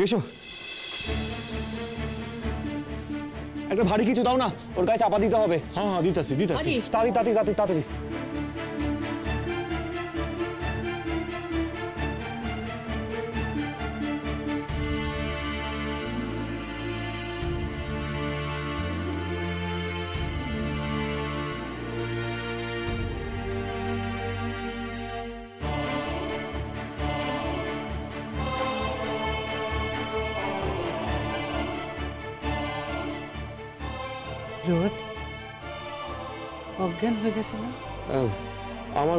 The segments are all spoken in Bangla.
এসো, একটা ভারী কিছু দাও না, ওর গায়ে চাপা দিতে হবে। হ্যাঁ হ্যাঁ দিতাছি দিতাছি। তাড়াতাড়ি তাড়াতাড়ি তাড়াতাড়ি তাড়াতাড়ি। রোদ অজ্ঞান হয়ে গেছে না? আমার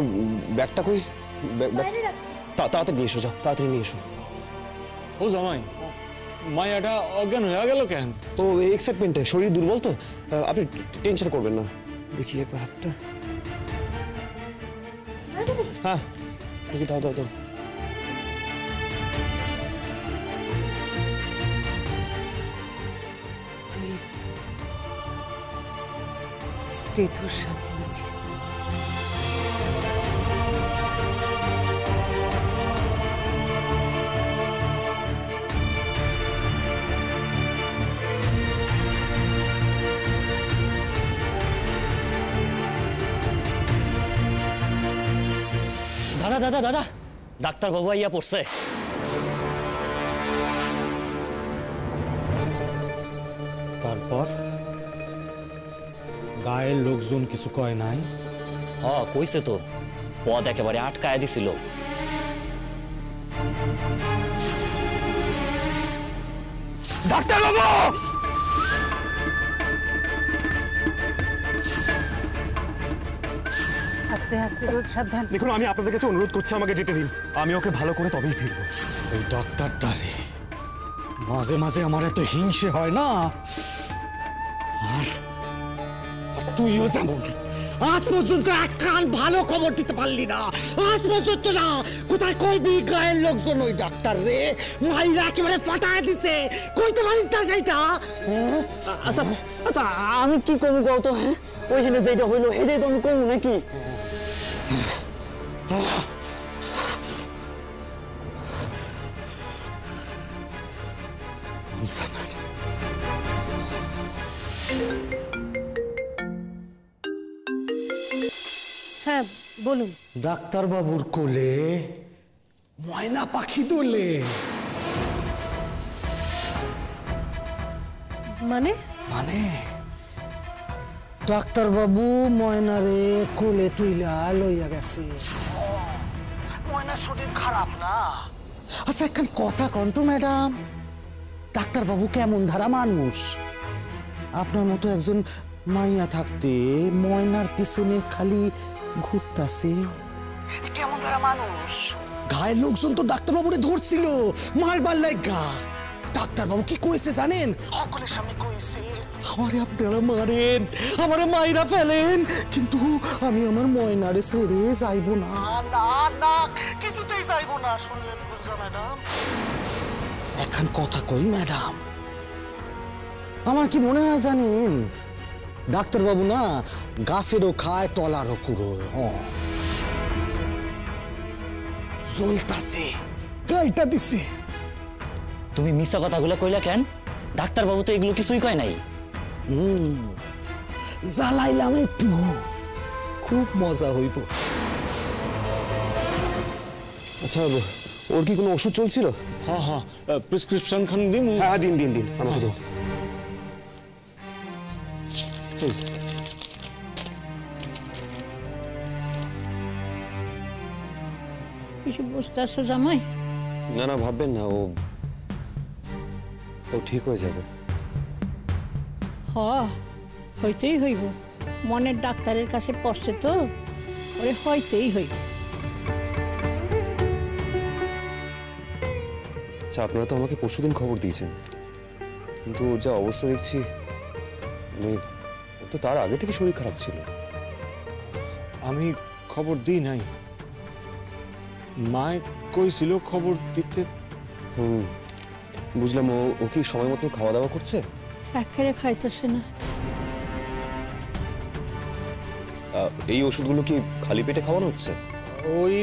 ব্যাগটা কই? তাড়াতাড়ি নিয়ে এসো, যাও তাড়াতাড়ি নিয়ে এসো। ও জামাই, মায়াটা অজ্ঞান হয়ে গেল কেন? ও এক্সাইটমেন্টে, শরীর দুর্বল তো, আপনি টেনশন করবেন না। দেখি একবার হাতটা। হ্যাঁ দেখি, দাও দাও দাও। তুই স্টেথুর সাথে ছিলি? দাদা দাদা দাদা, ডাক্তার বাবু আইয়া পড়ছে। তারপর গায়ের লোকজন কিছু কয় নাই? কইছে তো, পথ একেবারে আটকায় দিছিল। ডাক্তার বাবু! আস্তে আস্তে রোদ, সাবধান। দেখুন, আমি আপনাদের কাছে অনুরোধ করছি, আমাকে যেতে দিন, আমি ওকে ভালো করে তবেই ফিরবো। ওই ডাক্তারটা রে, মাঝে মাঝে আমার এত হিংসে হয় না। আর তুইও যেমন, আজ পর্যন্ত এক কান ভালো খবর দিতে পারলি না, আজ পর্যন্ত না। কোথায় কইবি গায়ের লোকজন ওই ডাক্তার রে মাইরা একেবারে ফাটায় দিছে, কইতে পারিস না সেইটা? আচ্ছা আচ্ছা, আমি কি কমু কও তো? হ্যাঁ, ওইখানে যেটা হইলো হেডেই তো আমি কমু নাকি? হ্যাঁ বলুন। ডাক্তারবাবুর কোলে ময়না পাখি দোলে। মানে? মানে ডাক্তারবাবু ময়নারে কোলে তুইলা লইয়া গেছে। ময়নার শরীর খারাপ না? আচ্ছা একখান কথা কন তো ম্যাডাম, ডাক্তারবাবু কেমন ধারা মানুষ? আপনার মতো একজন মাইয়া থাকতে ময়নার পিছনে খালি ঘুরতাছে, কেমন ধারা মানুষ? গায়ের লোকজন তো ডাক্তারবাবুরে ধরছিল মারবার লাইগা। ডাক্তারবাবু কি কইছে জানেন? সকলের সামনে কইছে, আমারে আপনারা মারেন, আমারে মাইরা ফেলেন, কিন্তু আমি আমার ময়নারে ছেড়ে যাইব না। না না, কিছুতেই যাইব না। শুনলেন বুঝা ম্যাডাম? এখন কথা কই ম্যাডাম, আমার কি মনে হয় জানেন, ডাক্তারবাবু না গাছেরও খায় তলারও কুড়োয়। জ্বলতাছে, গাইটা দিছে। তুমি মিছা কথাগুলো কইলা কেন? ডাক্তার বাবু তো এগুলো কিছুই কয় নাই। জ্বালাইলাম একটু, খুব মজা হইব। আচ্ছা, ওর কি কোনো ওষুধ চলছিল? হ্যাঁ হ্যাঁ, প্রেসক্রিপশন খান দিমু। হ্যাঁ দিন দিন দিন, আমাকে দিন। কিছু বুঝতে আসো জামাই? না না, ভাববেন না, ও ঠিক হয়ে যাবে। হইতেই হইব, মনের ডাক্তারের কাছে পড়ছে তো, ওরে হইতেই হইব। আচ্ছা, আপনারা তো আমাকে পরশুদিন খবর দিয়েছেন, কিন্তু ওর যা অবস্থা দেখছি, তো তার আগে থেকে শরীর খারাপ ছিল। আমি খবর দিই নাই, মায় কইছিল খবর দিতে। বুঝলাম। ও কি সময় মতো খাওয়া দাওয়া করছে? একেবারে খাইতেছে না। এই ওষুধগুলো কি খালি পেটে খাওয়ানো হচ্ছে? ওই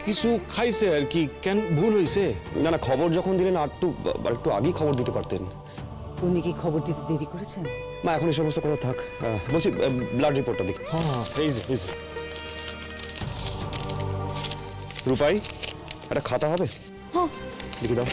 কিছু খাইছে আর কি, কেন ভুল হয়েছে? না না, খবর যখন দিলেন আর একটু আগেই খবর দিতে পারতেন। উনি কি খবর দিতে দেরি করেছেন? মা এখন এই সমস্ত কথা থাক, বলছি ব্লাড রিপোর্টটা দেখি। হ্যাঁ এই যে রূপাই, একটা খাতা হবে? হ্যাঁ। দেখি দাও।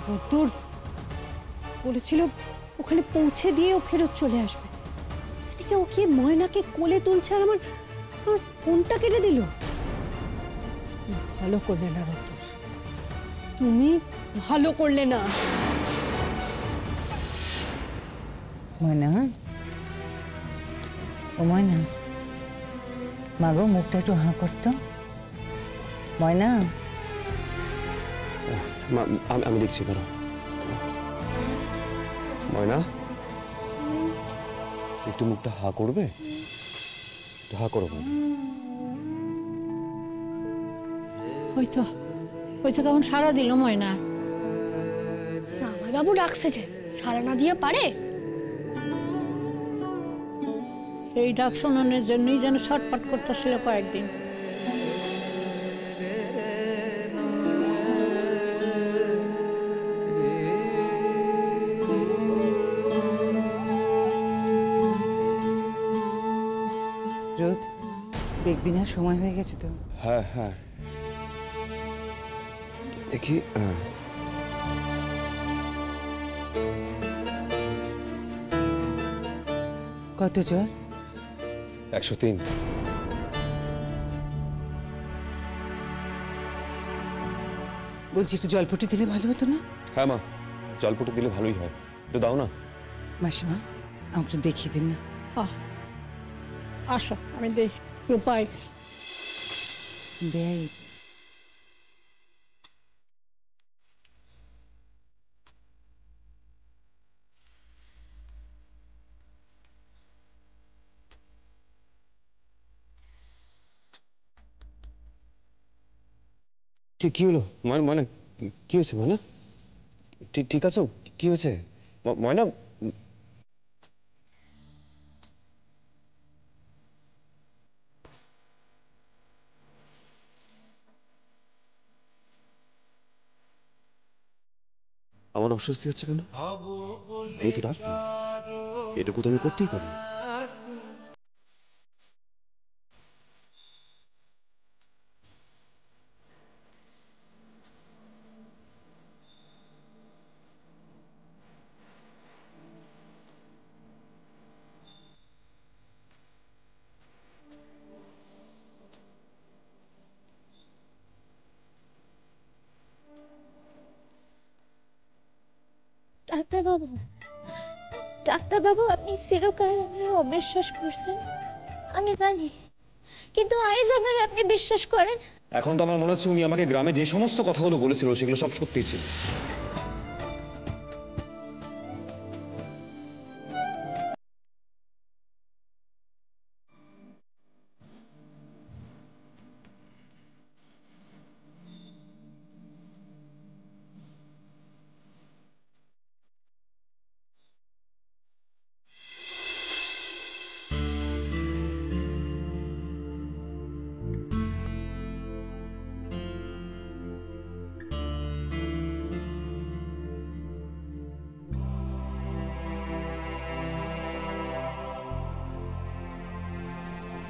রুদ্র বলেছিল ওখানে পৌঁছে দিয়ে ও ফেরত চলে আসবে, এদিকে ওকে ময়নাকে কোলে তুলছে আর আমার ফোনটা কেটে দিল। ভালো করলে না রুদ্র, তুমি ভালো করলে না। ময়না, ও ময়না, মাগো মুখটা একটু হাঁ করতো। ময়না, মা, আমি দেখছি, দাঁড়াও। ময়না, একটু মুখটা হা করবে? একটু হা করো ময়না। হয়তো হয়তো কেমন সারা দিল ময়না। জামাইবাবু ডাকছে যে, সারা না দিয়ে পারে? এই ডাক শোনানোর জন্যই যেন ছটপট করতেছিল কয়েকদিন। রোদ, দেখবি না সময় হয়ে গেছে তো? হ্যাঁ হ্যাঁ, দেখি। কত জ্বর? 103। বলছি একটু জলপটি দিলে ভালো হতো না? হ্যাঁ মা, জলপটি দিলে ভালোই হয়, একটু দাও না। মাসিমা, আমাকে দেখিয়ে দিন না। আসো আমি দেখি। রূপাই, বেআই, কি হলো ময়না? কি হয়েছে ময়না? ঠিক আছো? কি হয়েছে ময়না? আমার অস্বস্তি হচ্ছে কেন? এই তো ডাক্তার, এটুকু তো আমি করতেই পারি। ডাক্তারবাবু, ডাক্তারবাবু, আপনি চিরকাল আমাকে অবিশ্বাস করছেন আমি জানি, কিন্তু আজ আমার আপনি বিশ্বাস করেন? এখন তো আমার মনে হচ্ছে উনি আমাকে গ্রামে যে সমস্ত কথাগুলো বলেছিল সেগুলো সব সত্যি ছিল।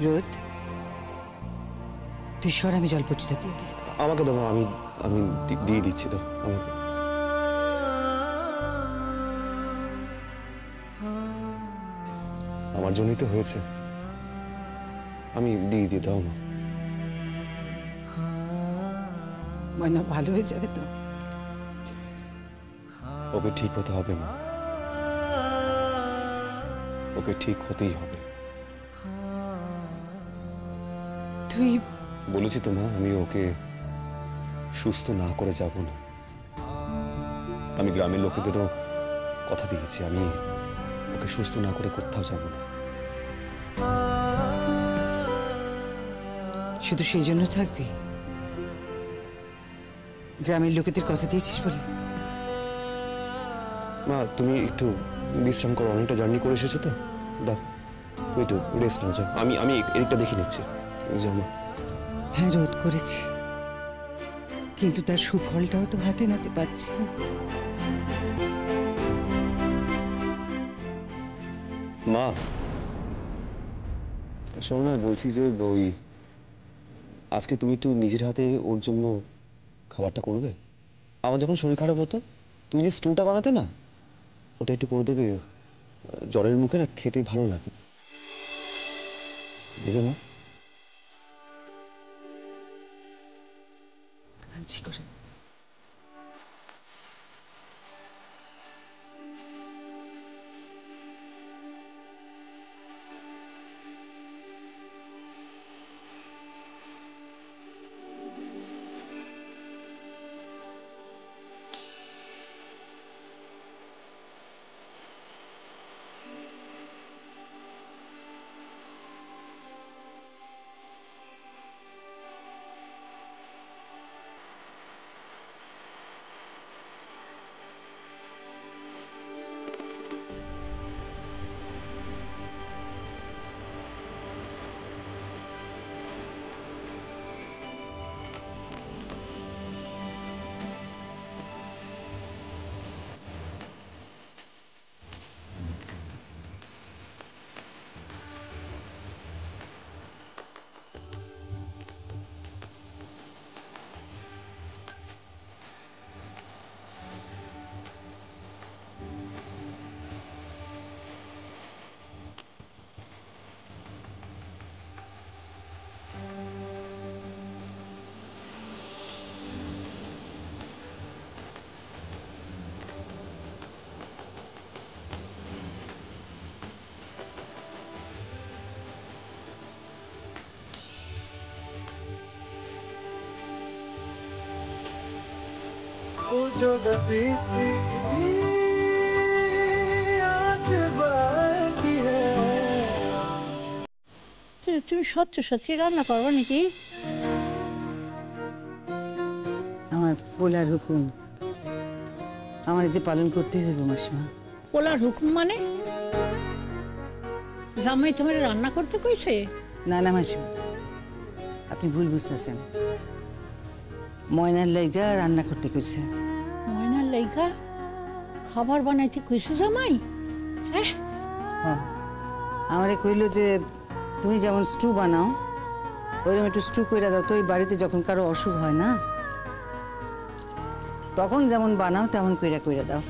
রোদ, তুই সর, আমি জলপটিটা দিয়ে দিই। আমাকে দেবো, আমি আমি দিয়ে দিচ্ছি তো আমাকে। আমার জন্যই তো হয়েছে, আমি দিয়ে দাও মা। ময়না ভালো হয়ে যাবে তো? ওকে ঠিক হতে হবে মা, ওকে ঠিক হতেই হবে। তুই বলেছি তো মা, আমি ওকে সুস্থ না করে যাব না। আমি গ্রামের লোকেদেরও কথা দিয়েছি, আমি ওকে সুস্থ না করে কোথাও যাব না। শুধু সেই জন্য থাকবি? গ্রামের লোকেদের কথা দিয়েছিস বলে? মা তুমি একটু বিশ্রাম করো, অনেকটা জার্নি করে এসেছো তো, দাও তুমি একটু রেস্ট নাও, যাও। আমি এদিকটা দেখে নিচ্ছি, তুমি যাও মা। হ্যাঁ, রোধ করেছি, কিন্তু তার সুফলটাও তো হাতে নাতে পাচ্ছি। মা শোনো না, বলছি যে ওই আজকে তুমি একটু নিজের হাতে ওর জন্য খাবারটা করবে। আমার যখন শরীর খারাপ হতো তুমি যে স্টুটা বানাতে না, ওটা একটু করে দেবে। জ্বরের মুখে না খেতে ভালো লাগে, দেবে মা? আনছি করে। তুমি সত্যি সত্যি রান্না করবো নাকি? আমার পোলার হুকুম আমার যে পালন করতে হইব মাসিমা। পোলার হুকুম মানে? জামাই তোমার রান্না করতে কইছে? না না মাসিমা, আপনি ভুল বুঝতেছেন। ময়নার লাইগা রান্না করতে কইছে। ময়নার লাইগা খাবার বানাইতে কইছে জামাই? হ্যাঁ, আমারে কইলো যে তুমি যেমন স্টু বানাও ওইরকম একটু স্টু কইরা দাও তো, ওই বাড়িতে যখন কারো অসুখ হয় না তখন যেমন বানাও তেমন কইরা কইরা দাও।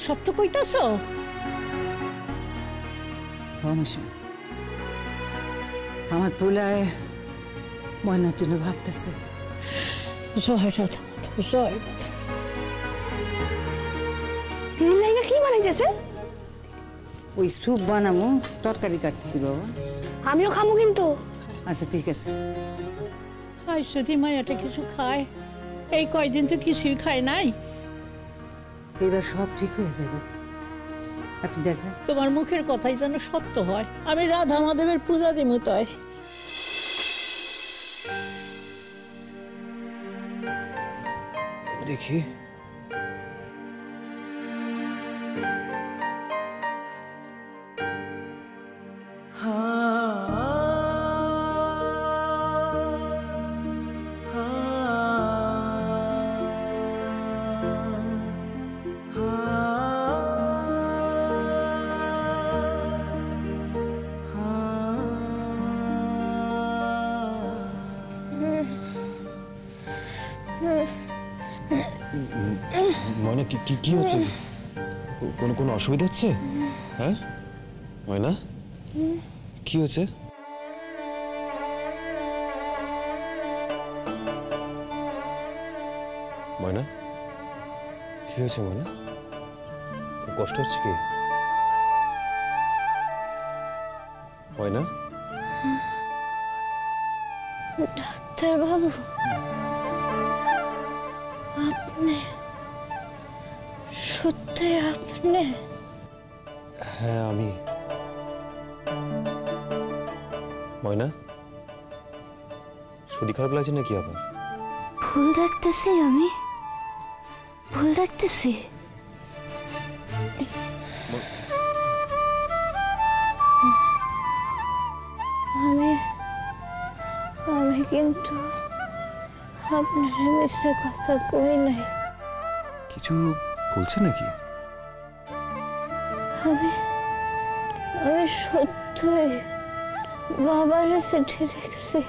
সত্য কইতাছ? মাসিমা, আমার পোলায় ময়নার জন্য ভাবতেছে। জয় রাধা মাধব, জয় রাধা। কি বানাইতেছে? ওই স্যুপ বানামো, তরকারি কাটতেছি বাবা। আমিও খামো কিন্তু। আচ্ছা ঠিক আছে। আই যদি মায়াটা কিছু খায়, এই কয়দিন তো কিছুই খায় নাই। এবার সব ঠিক হয়ে যাবে, আপনি দেখবেন। তোমার মুখের কথাই যেন সত্য হয়। আমি রাধা মাধবের পূজা দিমু তাই। দেখি ময়না, কি হচ্ছে? কোনো অসুবিধা হচ্ছে? হ্যাঁ ময়না, কি হয়েছে? ময়না, কি হয়েছে ময়না? খুব কষ্ট হচ্ছে কি ময়না? ডাক্তার বাবু, আপনি সত্যি আপনি? হ্যাঁ আমি। ময়না, শরীর খারাপ লাগছে নাকি আবার? ভুল দেখতেছি আমি? ভুল দেখতেছি? আমি কিন্তু আপনার মিথ্যে কথা কই নাই। কিছু বলছে নাকি? আমি সত্যই বাবারে চিঠি লিখছি।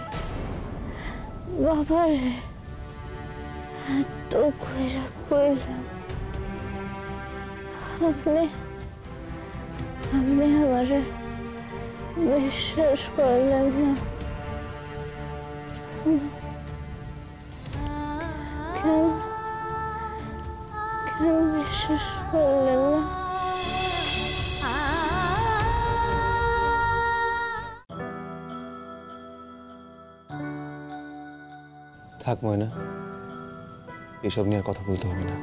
বাবারে এত কইরা কইলাম, আপনি আমারে বিশ্বাস করলেন না। কেন বিশ্বাস করলেন না? থাক ময়না, এসব নিয়ে আর কথা বলতে হবে না।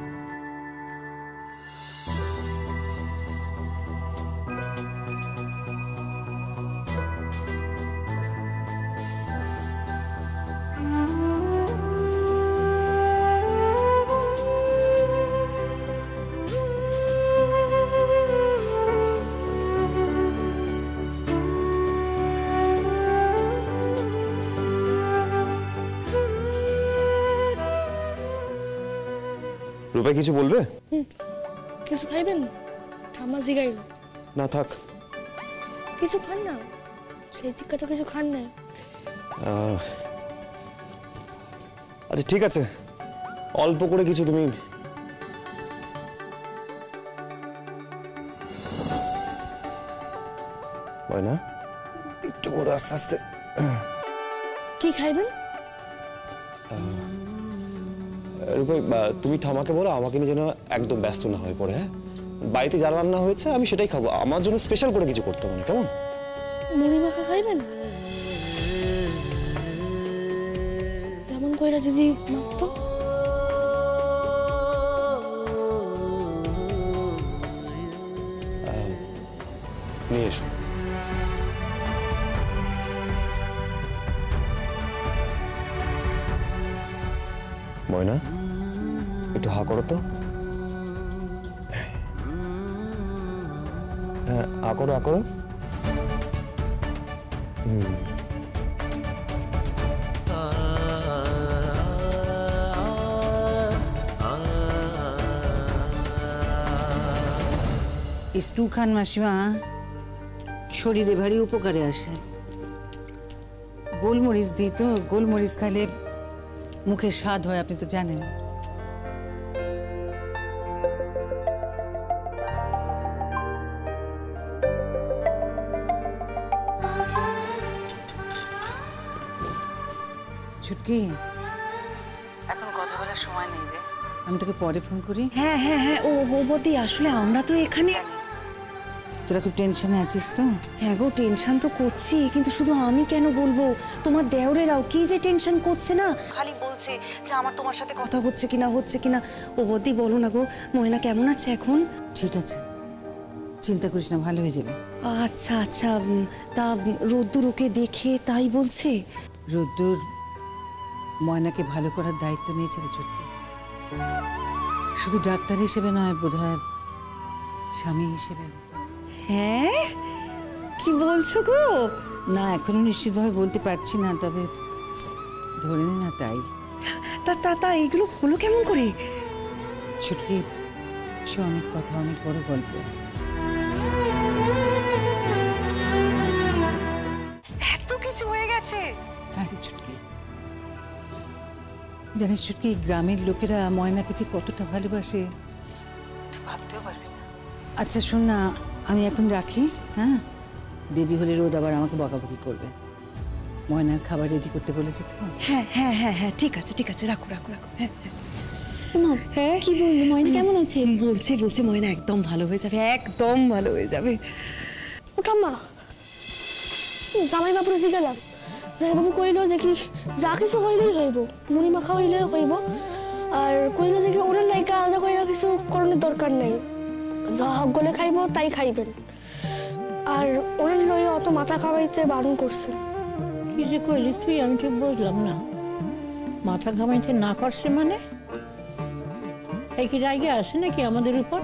রূপাই কিছু বলবে? কিছু খাইবেন? ঠাম্মা জিগাইল। না থাক। কিছু খান না, সেই দিকে তো কিছু খান নাই। আচ্ছা ঠিক আছে, অল্প করে কিছু তুমি। ময়না একটু করে আস্তে আস্তে। কি খাইবেন? রূপাই তুমি ঠামাকে বলো আমাকে নিয়ে যেন একদম ব্যস্ত না হয়ে পড়ে। হ্যাঁ, বাড়িতে যা রান্না হয়েছে আমি সেটাই খাবো, আমার জন্য স্পেশাল করে কিছু করতে হবে না, কেমন? মুড়ি মাখা খাইবেন? যেমন কইরা দিদি মাখতো। নিয়ে এসো। ময়না একটু হা করো তো। হ্যাঁ আ করো, আ করো। স্টু খান মাসিমা, শরীরে ভারী উপকারে আসে। গোলমরিচ দিই তো, গোলমরিচ খাইলে মুখে স্বাদ হয়, আপনি তো জানেন। ছুটকি, এখন কথা বলার সময় নেই রে, আমি তোকে পরে ফোন করি। হ্যাঁ হ্যাঁ হ্যাঁ, ও বৌদি আসলে আমরা তো এখানে। তোরা খুব টেনশনে আছিস তো? হ্যাঁ গো, টেনশন তো করছি, কিন্তু শুধু আমি কেন বলবো, তোমার দেওরেরাও কি যে টেনশন করছে না, খালি বলছে যে আমার তোমার সাথে কথা হচ্ছে কিনা হচ্ছে কিনা। ও বৌদি বলো না গো, ময়না কেমন আছে এখন? ঠিক আছে, চিন্তা করিস না, ভালো হয়ে যাবে। আচ্ছা আচ্ছা, তা রোদ্দুর ওকে দেখে তাই বলছে? রোদ্দুর ময়নাকে ভালো করার দায়িত্ব নিয়েছে রে ছুটকি। শুধু ডাক্তার হিসেবে নয়, বোধহয় স্বামী হিসেবে। হ্যাঁ, কি বলছো গো? না, এখনো নিশ্চিতভাবে বলতে পারছি না, তবে ধরে নে না তাই। তা এগুলো হলো কেমন করে? ছুটকি, সে অনেক কথা, অনেক বড় গল্প। এত কিছু হয়ে গেছে? হ্যাঁ রে ছুটকি, জানিস ছুটকি, গ্রামের লোকেরা ময়নাকে যে কতটা ভালোবাসে তুই ভাবতেও পারবি না। আচ্ছা শোন না, আমি এখন রাখি। হ্যাঁ, দেরি হলে রোদ আবার আমাকে বকাবকি করবে। ময়নার খাবার রেডি করতে বলেছে তো। হ্যাঁ হ্যাঁ হ্যাঁ হ্যাঁ, ঠিক আছে ঠিক আছে, রাখো রাখো রাখো। হ্যাঁ হ্যাঁ, কি বলবো, ময়না কেমন আছে? বলছে ময়না একদম ভালো হয়ে যাবে, একদম ভালো হয়ে যাবে। ও ঠাম্মা, জামাই বাবুর জিগালাম, জামাইবাবু কইলো যে কি যা কিছু হইলেই হইব, মুড়ি মাখা হইলে হইব। আর কইলো যে কি ওনার লাইকা আলাদা কইরা কিছু করণের দরকার নাই, যা গলে খাইব তাই খাইবেন। আর ওনার লইয়া অত মাথা খাওয়াইতে বারণ করছে। কি যে কইলি তুই, আমি ঠিক বুঝলাম না। মাথা ঘামাইতে না করছে মানে? এই কি রাগে আসে নাকি আমাদের উপর?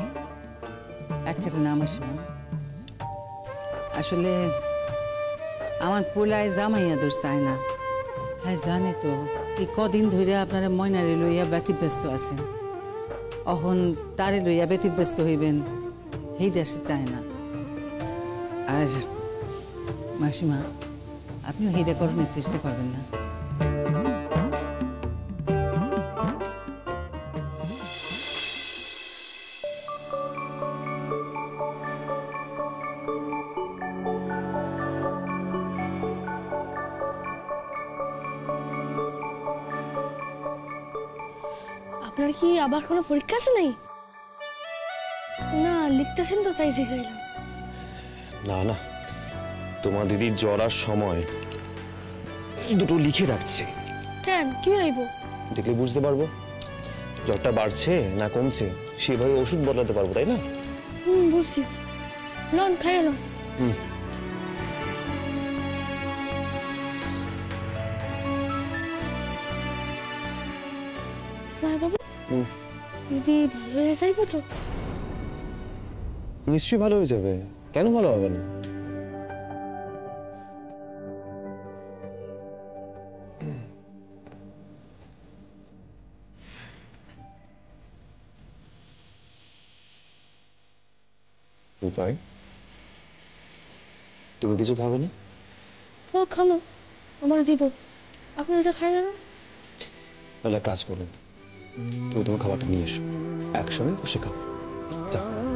একের নাম আসে না। আসলে আমার পোলায় জামাইয়া দোষ চায় না। হ্যাঁ জানি তো এই কদিন ধরে আপনারা ময়নারে লইয়া ব্যতিব্যস্ত আছেন, অহন তারে লইয়া ব্যতিব্যস্ত হইবেন এই দেশে চায় না। আর মাসিমা, আপনিও হিডা করণের চেষ্টা করবেন না। আপনার কি আবার কোনো পরীক্ষা আছে নাই? না লিখতেছেন তো তাই শিখাইলাম। না না, তোমার দিদির জ্বরার সময় দুটো লিখে রাখছে, কেন কি হইব? দেখলে বুঝতে পারবো জ্বরটা বাড়ছে না কমছে, সেভাবে ওষুধ বদলাতে পারবো, তাই না? বুঝছি। লন খাই এলো। বাবু দিদি ভালো হয়ে যাইব তো? নিশ্চয়ই ভালো হয়ে যাবে, কেন ভালো হবে না? উপায়, তুমি কিছু খাবে না? ও খালো, আমার দিব। আপনি এটা খাই না? তাহলে এক কাজ করুন, তুমি তোমার খাবারটা নিয়ে এসো, একসঙ্গে বসে খাও। যাও।